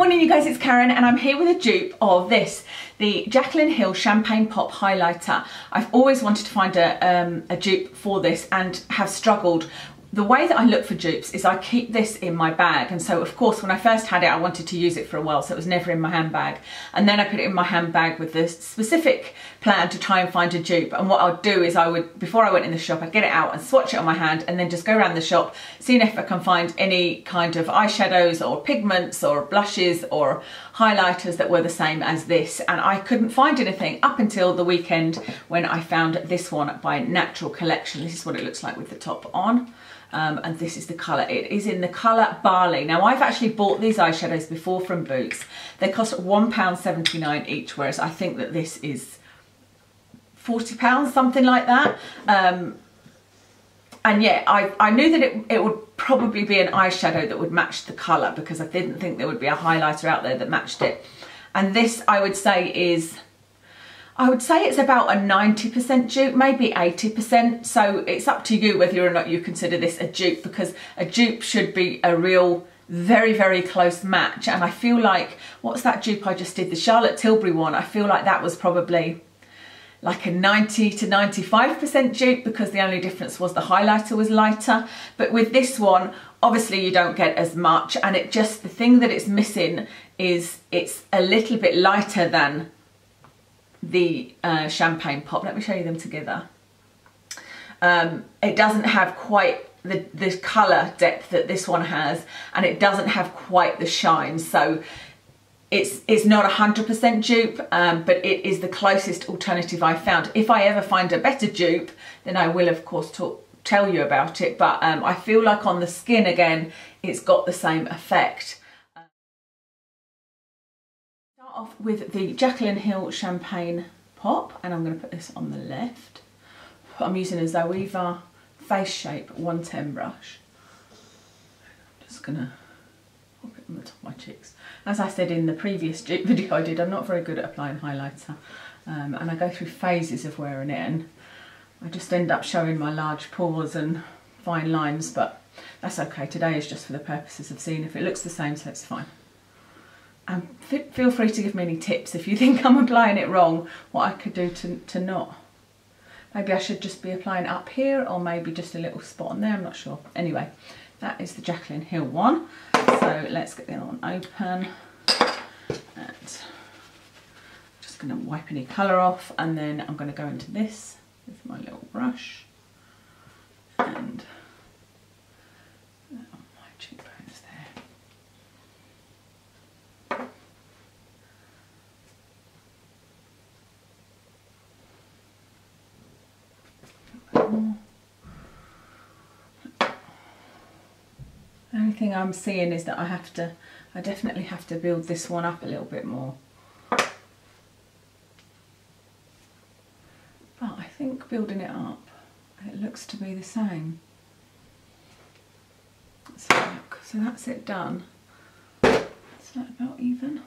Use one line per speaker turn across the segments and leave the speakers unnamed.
Morning you guys, it's Karen and I'm here with a dupe of this, the Jaclyn Hill Champagne Pop Highlighter. I've always wanted to find a dupe for this and have struggled. The way that I look for dupes is I keep this in my bag, and so of course when I first had it I wanted to use it for a while, so it was never in my handbag, and then I put it in my handbag with the specific plan to try and find a dupe. And what I'd do is I would, before I went in the shop, I'd get it out and swatch it on my hand and then just go around the shop seeing if I can find any kind of eyeshadows or pigments or blushes or highlighters that were the same as this, and I couldn't find anything up until the weekend when I found this one by Natural Collection. This is what it looks like with the top on. And this is the colour. It is in the colour Barley. Now I've actually bought these eyeshadows before from Boots. They cost £1.79 each, whereas I think that this is £40, something like that. And yeah, I knew that it would probably be an eyeshadow that would match the colour, because I didn't think there would be a highlighter out there that matched it. And this, I would say it's about a 90% dupe, maybe 80%. So it's up to you whether or not you consider this a dupe, because a dupe should be a real, very, very close match. And I feel like, what's that dupe I just did? The Charlotte Tilbury one. I feel like that was probably like a 90 to 95% dupe, because the only difference was the highlighter was lighter. But with this one, obviously you don't get as much, and it just, the thing that it's missing is it's a little bit lighter than the Champagne Pop. Let me show you them together. It doesn't have quite the colour depth that this one has, and it doesn't have quite the shine, so it's not 100% dupe, but it is the closest alternative I found. If I ever find a better dupe, then I will of course tell you about it, but I feel like on the skin again it's got the same effect. Off with the Jaclyn Hill Champagne Pop, and I'm going to put this on the left. I'm using a Zoeva Face Shape 110 brush. I'm just going to pop it on the top of my cheeks. As I said in the previous dupe video I did, I'm not very good at applying highlighter, and I go through phases of wearing it, and I just end up showing my large pores and fine lines, but that's okay. Today is just for the purposes of seeing if it looks the same, so it's fine. And feel free to give me any tips if you think I'm applying it wrong, what I could do to not. Maybe I should just be applying up here, or maybe just a little spot on there, I'm not sure. Anyway, that is the Jaclyn Hill one. So let's get the other one open. And I'm just going to wipe any colour off, and then I'm going to go into this with my little brush. And on my cheekbones there. The only thing I'm seeing is that I definitely have to build this one up a little bit more. But I think building it up, it looks to be the same. Let's have a look. So that's it done. Is that about even?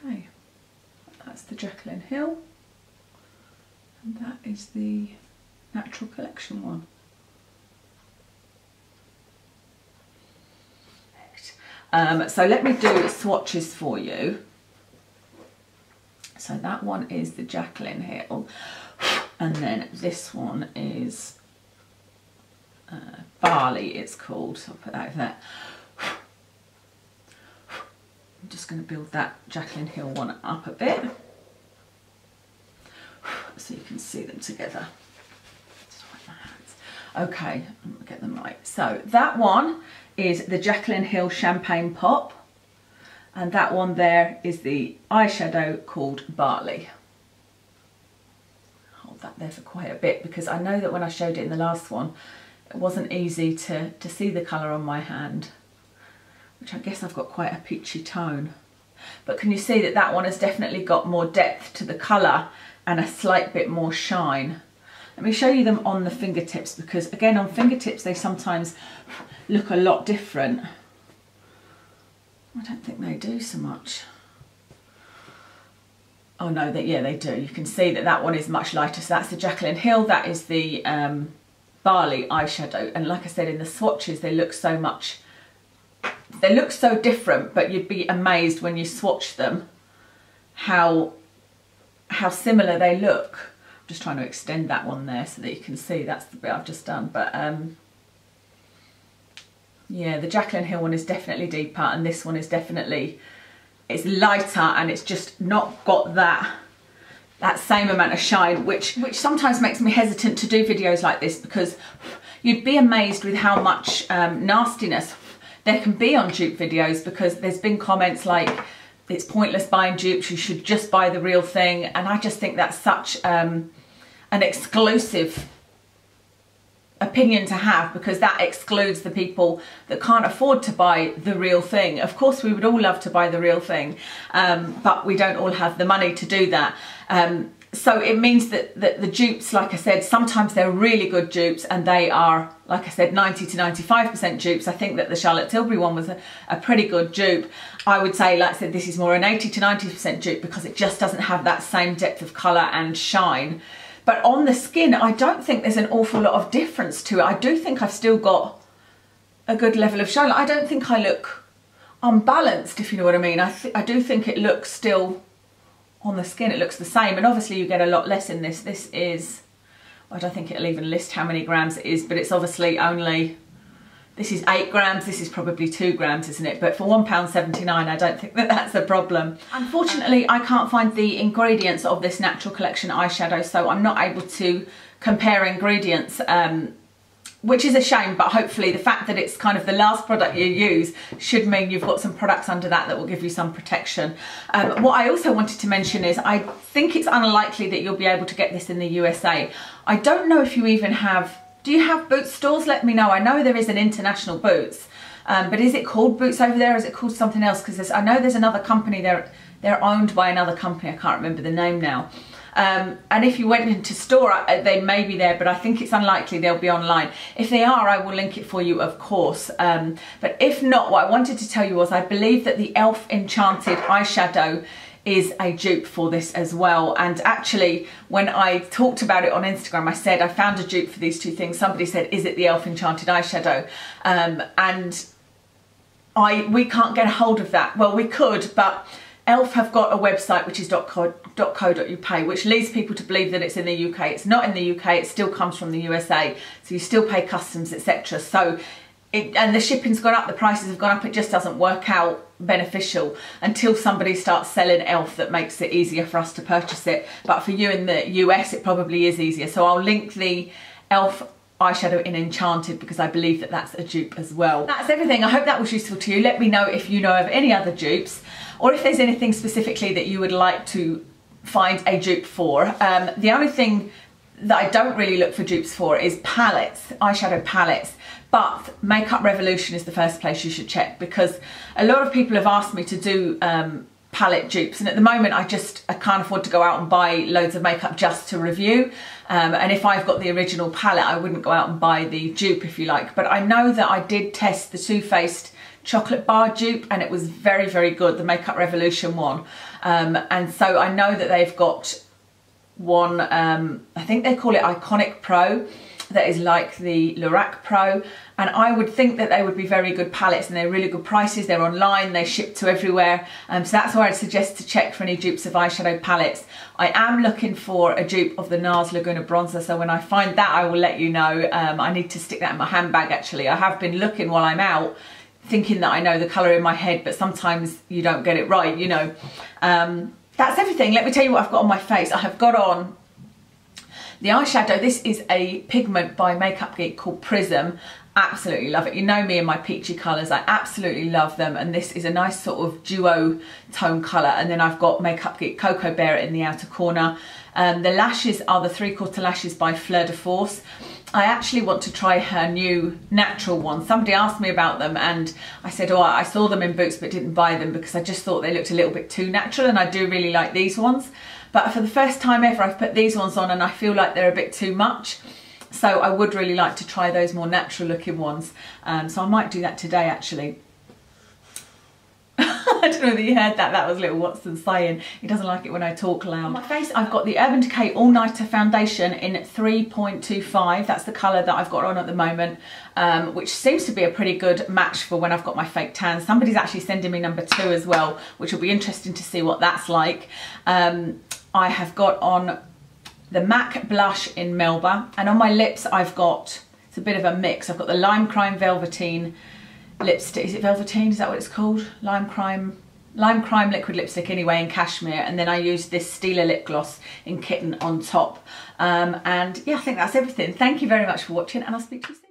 Okay, that's the Jaclyn Hill. And that is the Natural Collection one. So let me do swatches for you. So that one is the Jaclyn Hill, and then this one is Barley, it's called, so I'll put that there. I'm just going to build that Jaclyn Hill one up a bit, so you can see them together. Just wipe my hands. Okay, I'm going to get them right. So that one is the Jaclyn Hill Champagne Pop, and that one there is the eyeshadow called Barley. Hold that there for quite a bit, because I know that when I showed it in the last one it wasn't easy to see the colour on my hand, which I guess I've got quite a peachy tone. But can you see that that one has definitely got more depth to the colour and a slight bit more shine. Let me show you them on the fingertips, because again on fingertips they sometimes look a lot different. I don't think they do so much. Oh no, yeah they do. You can see that that one is much lighter. So that's the Jaclyn Hill, that is the Barley eyeshadow. And like I said, in the swatches they look so much They look so different, but you'd be amazed when you swatch them how similar they look. I'm just trying to extend that one there so that you can see. That's the bit I've just done. But yeah, the Jaclyn Hill one is definitely deeper, and this one is definitely, it's lighter, and it's just not got that same amount of shine, which sometimes makes me hesitant to do videos like this, because you'd be amazed with how much nastiness there can be on dupe videos, because there's been comments like, it's pointless buying dupes, you should just buy the real thing. And I just think that's such an exclusive opinion to have, because that excludes the people that can't afford to buy the real thing. Of course, we would all love to buy the real thing, but we don't all have the money to do that. So it means that the dupes, like I said, sometimes they're really good dupes, and they are, like I said, 90 to 95% dupes. I think that the Charlotte Tilbury one was a pretty good dupe. I would say, like I said, this is more an 80 to 90% dupe, because it just doesn't have that same depth of colour and shine. But on the skin, I don't think there's an awful lot of difference to it. I do think I've still got a good level of shine. I don't think I look unbalanced, if you know what I mean. I do think it looks still, on the skin, it looks the same. And obviously you get a lot less in this. This is, I don't think it'll even list how many grams it is, but it's obviously only, this is 8 grams, this is probably 2 grams, isn't it? But for £1.79, I don't think that that's a problem. Unfortunately, I can't find the ingredients of this Natural Collection eyeshadow, so I'm not able to compare ingredients, which is a shame, but hopefully the fact that it's kind of the last product you use should mean you've got some products under that will give you some protection. What I also wanted to mention is I think it's unlikely that you'll be able to get this in the USA. I don't know if you even have, do you have Boots stores? Let me know. I know there is an international Boots, but is it called Boots over there, or is it called something else? Because I know there's another company, they're owned by another company, I can't remember the name now. And if you went into store, they may be there, but I think it's unlikely they'll be online. If they are, I will link it for you, of course. But if not, what I wanted to tell you was I believe that the e.l.f. Enchanted eyeshadow is a dupe for this as well. And actually, when I talked about it on Instagram, I said I found a dupe for these two things. Somebody said, is it the e.l.f. Enchanted eyeshadow? And we can't get a hold of that. Well, we could, but e.l.f. have got a website which is .co.uk, which leads people to believe that it's in the UK. It's not in the UK, it still comes from the USA, so you still pay customs, etc. So, and the shipping's gone up, the prices have gone up, it just doesn't work out beneficial until somebody starts selling e.l.f. that makes it easier for us to purchase it. But for you in the US, it probably is easier. So I'll link the e.l.f. eyeshadow in Enchanted, because I believe that that's a dupe as well. That's everything. I hope that was useful to you. Let me know if you know of any other dupes, or if there's anything specifically that you would like to find a dupe for. The only thing that I don't really look for dupes for is palettes, eyeshadow palettes, but Makeup Revolution is the first place you should check, because a lot of people have asked me to do palette dupes, and at the moment I can't afford to go out and buy loads of makeup just to review, and if I've got the original palette I wouldn't go out and buy the dupe, if you like. But I know that I did test the Too Faced chocolate bar dupe, and it was very, very good, the Makeup Revolution one. And so I know that they've got one, I think they call it Iconic Pro, that is like the Lorac Pro, and I would think that they would be very good palettes, and they're really good prices, they're online, they ship to everywhere, so that's why I'd suggest to check for any dupes of eyeshadow palettes. I am looking for a dupe of the NARS Laguna Bronzer, so when I find that I will let you know. I need to stick that in my handbag actually. I have been looking while I'm out, thinking that I know the colour in my head, but sometimes you don't get it right, you know. That's everything. Let me tell you what I've got on my face. I have got on the eyeshadow. This is a pigment by Makeup Geek called Prism. Absolutely love it. You know me and my peachy colours. I absolutely love them. And this is a nice sort of duo tone colour. And then I've got Makeup Geek Cocoa Bear in the outer corner. The lashes are the 3/4 lashes by Fleur de Force. I actually want to try her new natural one. Somebody asked me about them and I said, oh, I saw them in Boots but didn't buy them because I just thought they looked a little bit too natural, and I do really like these ones. But for the first time ever, I've put these ones on and I feel like they're a bit too much. So I would really like to try those more natural looking ones. So I might do that today actually. I don't know whether you heard that. That was little Watson saying he doesn't like it when I talk loud. On my face, I've got the Urban Decay All Nighter Foundation in 3.25. That's the colour that I've got on at the moment, which seems to be a pretty good match for when I've got my fake tan. Somebody's actually sending me number 2 as well, which will be interesting to see what that's like. I have got on the MAC blush in Melba, and on my lips I've got, it's a bit of a mix. I've got the Lime Crime Velveteen lipstick. Is it Velveteen? Is that what it's called? Lime Crime liquid lipstick anyway in Cashmere, and then I used this Stila lip gloss in Kitten on top. And yeah, I think that's everything. Thank you very much for watching, and I'll speak to you soon.